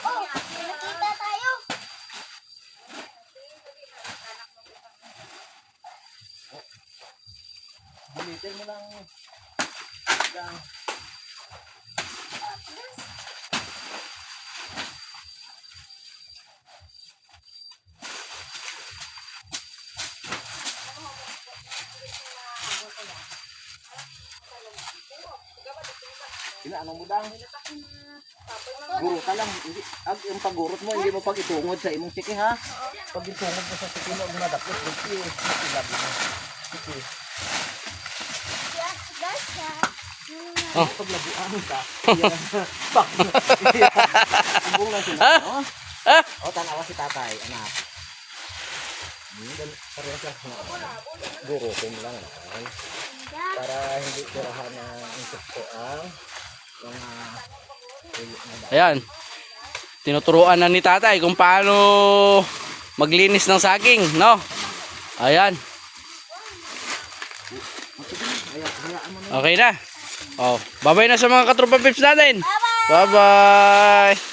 Oh, nakita tayo. Bulitin mo lang. Lang. Ano mo dang? Guro ka lang. Yung paggurot mo, hindi mo pag itungod sa imong siki ha. Pag itungod mo sa siki mo, madapos. Sige. Ilabi mo. Sige. Oh. Paglabuan ka. Bak. Kumbong lang sila. No? O, tanawa si tatay. Anak. Parehas lang. Guro ko mo lang. Para hindi tirahan ng insekto ang mga Ayan. Tinuturuan na ni tatay kung paano maglinis ng saging, no? Ayan. Okay na. Oh, bye-bye na sa mga katropa pips natin. Bye-bye.